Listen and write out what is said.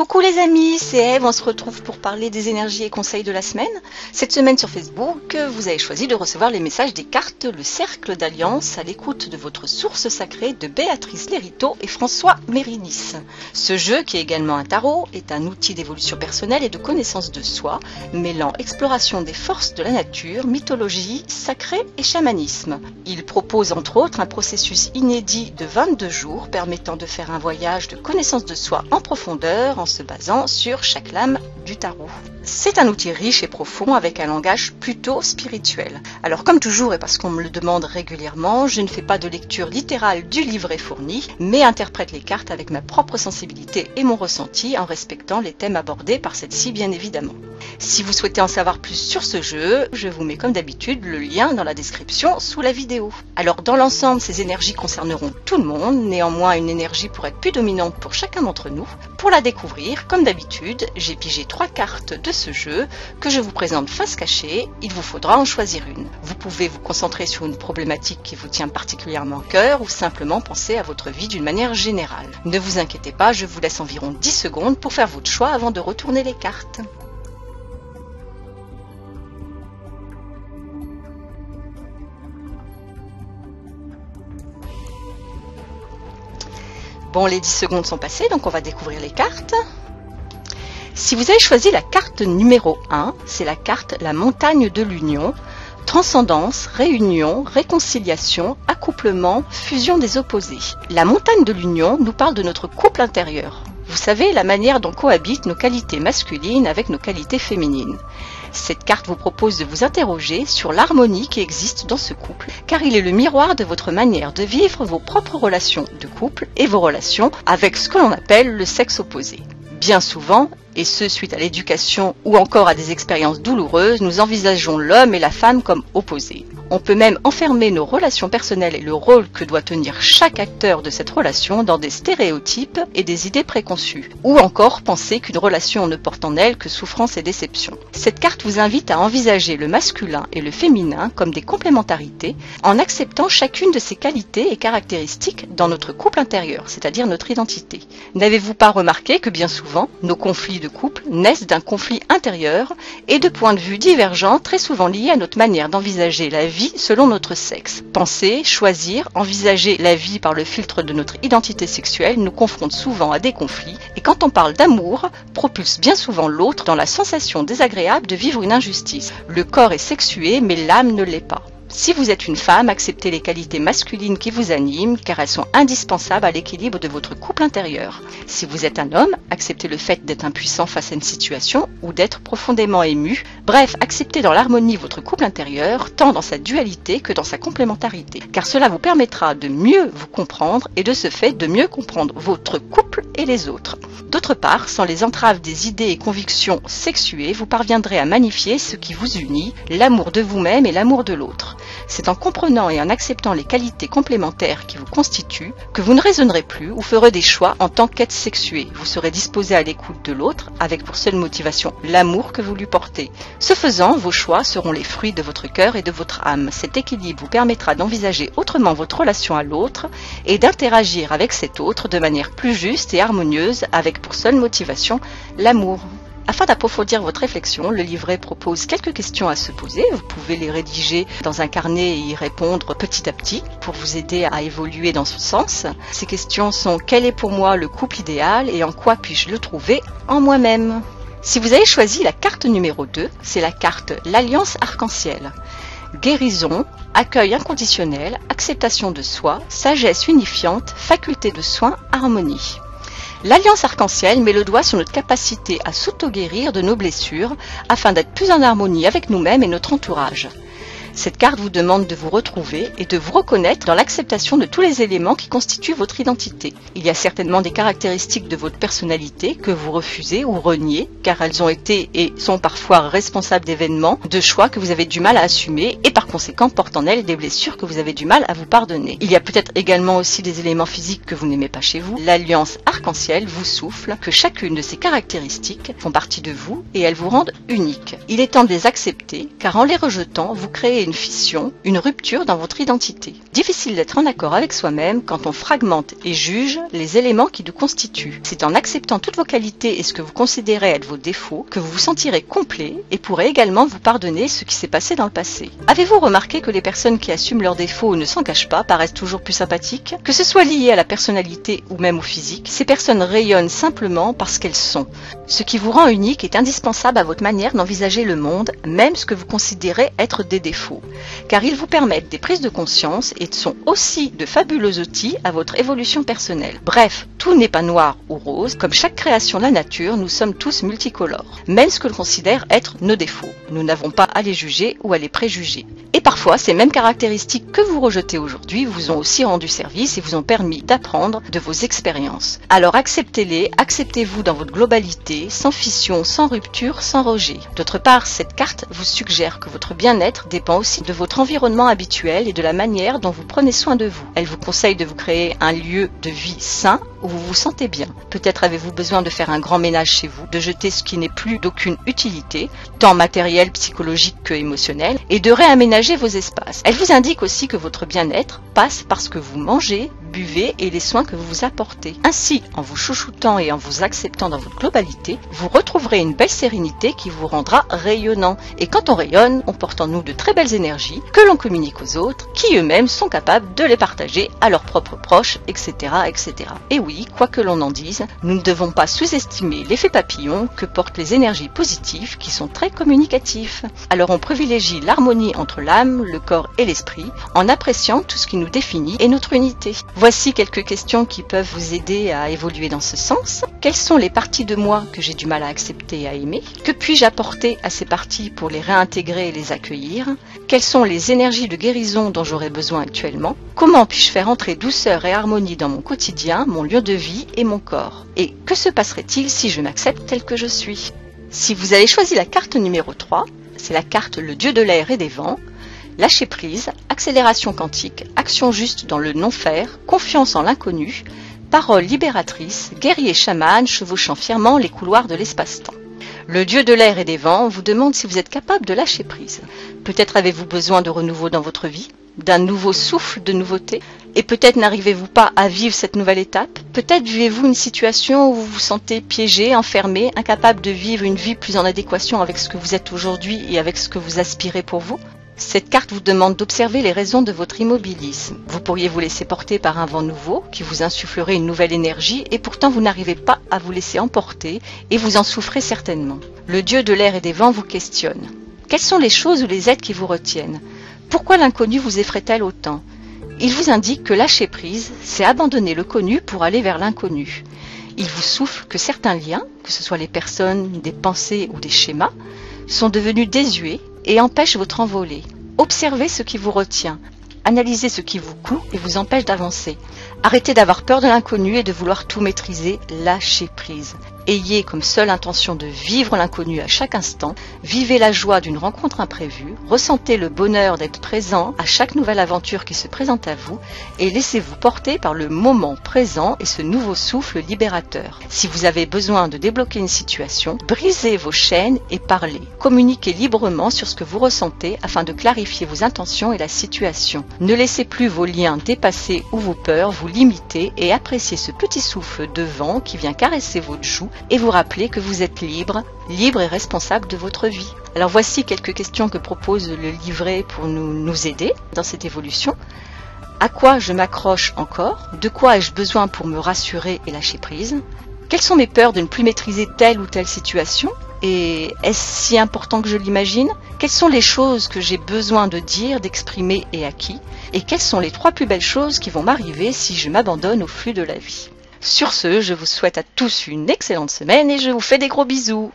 Coucou les amis, c'est Eve, on se retrouve pour parler des énergies et conseils de la semaine. Cette semaine sur Facebook, vous avez choisi de recevoir les messages des cartes Le Cercle d'Alliance à l'écoute de votre source sacrée de Béatrice Lériteau et François Mérinis. Ce jeu, qui est également un tarot, est un outil d'évolution personnelle et de connaissance de soi, mêlant exploration des forces de la nature, mythologie, sacrée et chamanisme. Il propose entre autres un processus inédit de 22 jours permettant de faire un voyage de connaissance de soi en profondeur en se basant sur chaque lame du tarot. C'est un outil riche et profond avec un langage plutôt spirituel. Alors comme toujours et parce qu'on me le demande régulièrement, je ne fais pas de lecture littérale du livret fourni, mais interprète les cartes avec ma propre sensibilité et mon ressenti en respectant les thèmes abordés par celle-ci bien évidemment. Si vous souhaitez en savoir plus sur ce jeu, je vous mets comme d'habitude le lien dans la description sous la vidéo. Alors dans l'ensemble, ces énergies concerneront tout le monde, néanmoins une énergie pourrait être plus dominante pour chacun d'entre nous. Pour la découvrir, comme d'habitude, j'ai pigé 3 cartes de ce jeu que je vous présente face cachée, il vous faudra en choisir une. Vous pouvez vous concentrer sur une problématique qui vous tient particulièrement à cœur ou simplement penser à votre vie d'une manière générale. Ne vous inquiétez pas, je vous laisse environ 10 secondes pour faire votre choix avant de retourner les cartes. Bon, les 10 secondes sont passées, donc on va découvrir les cartes. Si vous avez choisi la carte numéro 1, c'est la carte La Montagne de l'Union, transcendance, réunion, réconciliation, accouplement, fusion des opposés. La Montagne de l'Union nous parle de notre couple intérieur. Vous savez, la manière dont cohabitent nos qualités masculines avec nos qualités féminines. Cette carte vous propose de vous interroger sur l'harmonie qui existe dans ce couple, car il est le miroir de votre manière de vivre vos propres relations de couple et vos relations avec ce que l'on appelle le sexe opposé. Bien souvent, et ce suite à l'éducation ou encore à des expériences douloureuses, nous envisageons l'homme et la femme comme opposés. On peut même enfermer nos relations personnelles et le rôle que doit tenir chaque acteur de cette relation dans des stéréotypes et des idées préconçues. Ou encore penser qu'une relation ne porte en elle que souffrance et déception. Cette carte vous invite à envisager le masculin et le féminin comme des complémentarités en acceptant chacune de ces qualités et caractéristiques dans notre couple intérieur, c'est-à-dire notre identité. N'avez-vous pas remarqué que bien souvent, nos conflits de couple naissent d'un conflit intérieur et de points de vue divergents très souvent liés à notre manière d'envisager la vie selon notre sexe. Penser, choisir, envisager la vie par le filtre de notre identité sexuelle nous confronte souvent à des conflits et quand on parle d'amour, propulse bien souvent l'autre dans la sensation désagréable de vivre une injustice. Le corps est sexué mais l'âme ne l'est pas. Si vous êtes une femme, acceptez les qualités masculines qui vous animent car elles sont indispensables à l'équilibre de votre couple intérieur. Si vous êtes un homme, acceptez le fait d'être impuissant face à une situation ou d'être profondément ému. Bref, acceptez dans l'harmonie votre couple intérieur, tant dans sa dualité que dans sa complémentarité. Car cela vous permettra de mieux vous comprendre et de ce fait de mieux comprendre votre couple et les autres. D'autre part, sans les entraves des idées et convictions sexuées, vous parviendrez à magnifier ce qui vous unit, l'amour de vous-même et l'amour de l'autre. C'est en comprenant et en acceptant les qualités complémentaires qui vous constituent que vous ne raisonnerez plus ou ferez des choix en tant qu'être sexué. Vous serez disposé à l'écoute de l'autre avec pour seule motivation l'amour que vous lui portez. Ce faisant, vos choix seront les fruits de votre cœur et de votre âme. Cet équilibre vous permettra d'envisager autrement votre relation à l'autre et d'interagir avec cet autre de manière plus juste et harmonieuse avec pour seule motivation l'amour. Afin d'approfondir votre réflexion, le livret propose quelques questions à se poser. Vous pouvez les rédiger dans un carnet et y répondre petit à petit pour vous aider à évoluer dans ce sens. Ces questions sont: quel est pour moi le couple idéal et en quoi puis-je le trouver en moi-même? Si vous avez choisi la carte numéro 2, c'est la carte L'Alliance Arc-en-Ciel. Guérison, accueil inconditionnel, acceptation de soi, sagesse unifiante, faculté de soin, harmonie. L'Alliance Arc-en-Ciel met le doigt sur notre capacité à s'auto-guérir de nos blessures afin d'être plus en harmonie avec nous-mêmes et notre entourage. Cette carte vous demande de vous retrouver et de vous reconnaître dans l'acceptation de tous les éléments qui constituent votre identité. Il y a certainement des caractéristiques de votre personnalité que vous refusez ou reniez, car elles ont été et sont parfois responsables d'événements, de choix que vous avez du mal à assumer et par conséquent portent en elles des blessures que vous avez du mal à vous pardonner. Il y a peut-être également aussi des éléments physiques que vous n'aimez pas chez vous. L'Alliance Arc-en-Ciel vous souffle que chacune de ces caractéristiques font partie de vous et elles vous rendent unique. Il est temps de les accepter, car en les rejetant, vous créez une fission, une rupture dans votre identité. Difficile d'être en accord avec soi-même quand on fragmente et juge les éléments qui nous constituent. C'est en acceptant toutes vos qualités et ce que vous considérez être vos défauts que vous vous sentirez complet et pourrez également vous pardonner ce qui s'est passé dans le passé. Avez-vous remarqué que les personnes qui assument leurs défauts ou ne s'en cachent pas paraissent toujours plus sympathiques? Que ce soit lié à la personnalité ou même au physique, ces personnes rayonnent simplement parce qu'elles sont. Ce qui vous rend unique est indispensable à votre manière d'envisager le monde, même ce que vous considérez être des défauts, car ils vous permettent des prises de conscience et sont aussi de fabuleux outils à votre évolution personnelle. Bref, tout n'est pas noir ou rose, comme chaque création de la nature, nous sommes tous multicolores, même ce que l'on considère être nos défauts. Nous n'avons pas à les juger ou à les préjuger. Et parfois, ces mêmes caractéristiques que vous rejetez aujourd'hui vous ont aussi rendu service et vous ont permis d'apprendre de vos expériences. Alors acceptez-les, acceptez-vous dans votre globalité, sans fission, sans rupture, sans rejet. D'autre part, cette carte vous suggère que votre bien-être dépend aussi de votre environnement habituel et de la manière dont vous prenez soin de vous. Elle vous conseille de vous créer un lieu de vie sain où vous vous sentez bien. Peut-être avez-vous besoin de faire un grand ménage chez vous, de jeter ce qui n'est plus d'aucune utilité, tant matériel, psychologique que émotionnel, et de réaménager vos espaces. Elle vous indique aussi que votre bien-être passe par ce que vous mangez, buvez et les soins que vous vous apportez. Ainsi, en vous chouchoutant et en vous acceptant dans votre globalité, vous retrouverez une belle sérénité qui vous rendra rayonnant. Et quand on rayonne, on porte en nous de très belles énergies que l'on communique aux autres, qui eux-mêmes sont capables de les partager à leurs propres proches, etc., etc. Et oui, quoi que l'on en dise, nous ne devons pas sous-estimer l'effet papillon que portent les énergies positives qui sont très communicatifs. Alors on privilégie l'harmonie entre l'âme, le corps et l'esprit en appréciant tout ce qui nous définit et notre unité. Voici quelques questions qui peuvent vous aider à évoluer dans ce sens. Quelles sont les parties de moi que j'ai du mal à accepter et à aimer? Que puis-je apporter à ces parties pour les réintégrer et les accueillir? Quelles sont les énergies de guérison dont j'aurais besoin actuellement? Comment puis-je faire entrer douceur et harmonie dans mon quotidien, mon lieu de vie et mon corps? Et que se passerait-il si je m'accepte tel que je suis? Si vous avez choisi la carte numéro 3, c'est la carte le dieu de l'air et des vents. Lâcher prise, accélération quantique, action juste dans le non-faire, confiance en l'inconnu, parole libératrice, guerrier chaman chevauchant fièrement les couloirs de l'espace-temps. Le dieu de l'air et des vents vous demande si vous êtes capable de lâcher prise. Peut-être avez-vous besoin de renouveau dans votre vie, d'un nouveau souffle de nouveauté, et peut-être n'arrivez-vous pas à vivre cette nouvelle étape. Peut-être vivez-vous une situation où vous vous sentez piégé, enfermé, incapable de vivre une vie plus en adéquation avec ce que vous êtes aujourd'hui et avec ce que vous aspirez pour vous. Cette carte vous demande d'observer les raisons de votre immobilisme. Vous pourriez vous laisser porter par un vent nouveau qui vous insufflerait une nouvelle énergie et pourtant vous n'arrivez pas à vous laisser emporter et vous en souffrez certainement. Le dieu de l'air et des vents vous questionne. Quelles sont les choses ou les êtres qui vous retiennent? Pourquoi l'inconnu vous effraie-t-elle autant? Il vous indique que lâcher prise, c'est abandonner le connu pour aller vers l'inconnu. Il vous souffle que certains liens, que ce soit les personnes, des pensées ou des schémas, sont devenus désuets et empêchent votre envolée. Observez ce qui vous retient, analysez ce qui vous cloue et vous empêche d'avancer. Arrêtez d'avoir peur de l'inconnu et de vouloir tout maîtriser, lâchez prise. Ayez comme seule intention de vivre l'inconnu à chaque instant, vivez la joie d'une rencontre imprévue, ressentez le bonheur d'être présent à chaque nouvelle aventure qui se présente à vous et laissez-vous porter par le moment présent et ce nouveau souffle libérateur. Si vous avez besoin de débloquer une situation, brisez vos chaînes et parlez. Communiquez librement sur ce que vous ressentez afin de clarifier vos intentions et la situation. Ne laissez plus vos liens dépasser ou vos peurs vous limiter et appréciez ce petit souffle de vent qui vient caresser votre joue et vous rappeler que vous êtes libre et responsable de votre vie. Alors voici quelques questions que propose le livret pour nous aider dans cette évolution. À quoi je m'accroche encore? De quoi ai-je besoin pour me rassurer et lâcher prise? Quelles sont mes peurs de ne plus maîtriser telle ou telle situation? Et est-ce si important que je l'imagine? Quelles sont les choses que j'ai besoin de dire, d'exprimer et à qui? Et quelles sont les 3 plus belles choses qui vont m'arriver si je m'abandonne au flux de la vie? Sur ce, je vous souhaite à tous une excellente semaine et je vous fais des gros bisous.